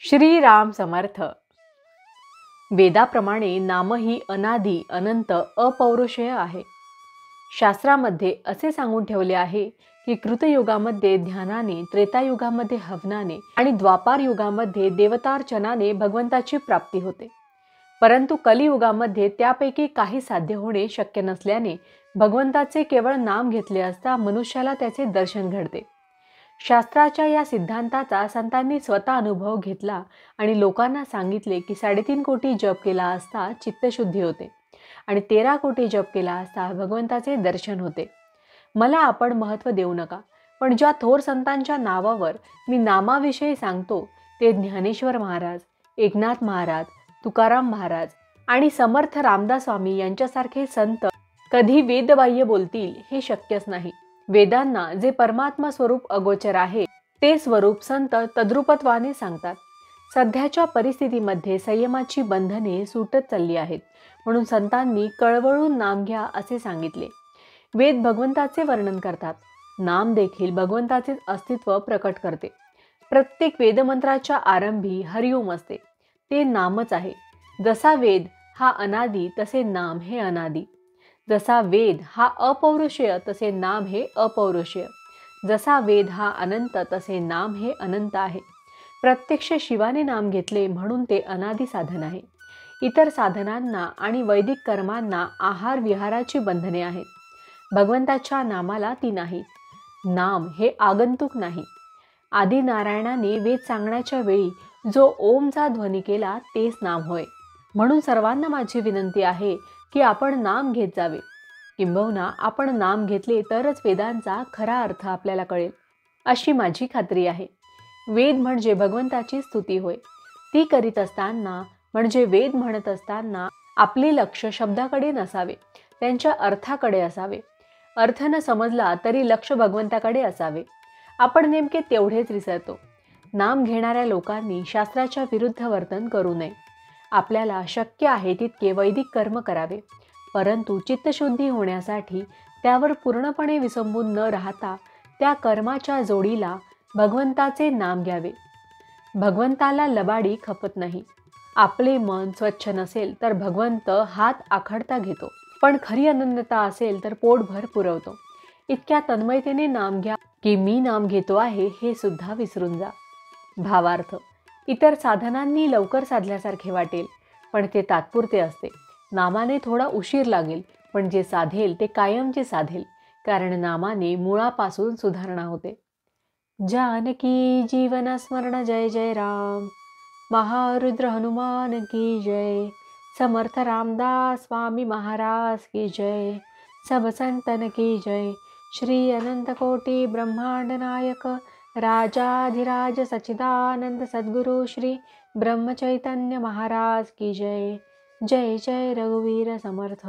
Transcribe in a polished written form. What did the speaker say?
श्रीराम समर्थ। वेदाप्रमाणे नामही अनादि अनंत अपौरुषेय आहे। शास्त्रामध्ये असे सांगून ठेवले आहे की कृतयुगामध्ये ध्यानाने, त्रेतायुगामध्ये हवनाने आणि द्वापार युगामध्ये देवतार्चनाने भगवंताची प्राप्ती होते। परंतु कलियुगामध्ये त्यापैकी काही साध्य होणे शक्य नसल्याने भगवंताचे केवळ नाम घेतले असता मनुष्याला त्याचे दर्शन घडते। शास्त्राच्या या सिद्धांताचा संतांनी स्वतः अनुभव घेतला आणि लोकांना सांगितले की 3.5 कोटी जप केला असता चित्तशुद्धी होते आणि 13 कोटी जप केला असता भगवंताचे दर्शन होते। मला आपण महत्त्व देऊ नका, पण ज्या थोर संतांच्या नावावर मी नामाविषयी सांगतो ते ज्ञानेश्वर महाराज, एकनाथ महाराज, तुकाराम महाराज आणि समर्थ रामदास स्वामी यांच्यासारखे संत कधी वेदबाह्य बोलतील हे शक्यच नाही। वेदांना जे परमात्मा स्वरूप अगोचर आहे ते स्वरूप संत तद्रुपत्वाने सांगतात। सध्याच्या परिस्थितीमध्ये संयमाची बंधने सुटत चालली आहेत, म्हणून संतांनी कळवळून नाम घ्या असे सांगितले। वेद भगवंताचे वर्णन करतात, नाम देखील भगवंताचे अस्तित्व प्रकट करते। प्रत्येक वेदमंत्राच्या आरंभी हरिओम असते, ते नामच आहे। जसा वेद हा अनादि तसे नाम हे अनादि, जसा वेद हा अपौरुषेय तसे नाम हे अपौरुषेय, जसा वेद हा अनंत तसे नाम हे अनंत आहे। प्रत्यक्ष शिवाने नाम घेतले म्हणून ते अनादि साधन आहे। इतर साधनांना आणि वैदिक कर्मांना आहार विहाराची बंधने आहेत, भगवंताच्या नामाला ती नाहीत। नाम हे आगंतुक नाही। आदि नारायणाने वेद सांगण्याच्या वेळी जो ओमचा ध्वनी केला तेच नाम होय। म्हणून सर्वांना माझी विनंती आहे की आपण नाम घेत जावे, किंबहुना आपण नाम घेतले तरच वेदांचा खरा अर्थ आपल्याला कळेल अशी माझी खात्री आहे। वेद म्हणजे भगवंताची स्तुती होय। ती करीत असताना म्हणजे वेद म्हणत असताना आपले लक्ष शब्दाकडे नसावे, त्यांच्या अर्थाकडे असावे। अर्थ न समजला तरी लक्ष भगवंताकडे असावे। आपण नेमके तेवढेच विसरतो। नाम घेणाऱ्या लोकांनी शास्त्राच्या विरुद्ध वर्तन करू नये। आपल्याला शक्य आहे तितके वैदिक कर्म करावे, परंतु चित्तशुद्धी होण्यासाठी त्यावर पूर्णपणे विसंबून न राहता त्या कर्माच्या जोडीला भगवंताचे नाम घ्यावे। भगवंताला लबाडी खपत नाही। आपले मन स्वच्छ नसेल तर भगवंत हात आखडता घेतो, पण खरी अनन्यता असेल तर पोटभर पुरवतो। इतक्या तन्मयतेने नाम घ्या की मी नाम घेतो आहे हे सुद्धा विसरून जा। भावार्थ, इतर साधनांनी लवकर साधल्यासारखे वाटेल, पण ते तात्पुरते असते। नामाने थोडा उशीर लागेल, पण जे साधेल ते कायमचे साधेल, कारण नामाने मुळापासून सुधारणा होते। जानकी जीवन स्मरण जय जय राम, महारुद्र हनुमान की जय, समर्थ रामदास स्वामी महाराज की जय, सब संतन की जय। श्री अनंत कोटि ब्रह्मांड नायक राजाधिराज सच्चिदानंद सद्गुरु श्री ब्रह्म चैतन्य महाराज की जय। जय जय रघुवीर समर्थ।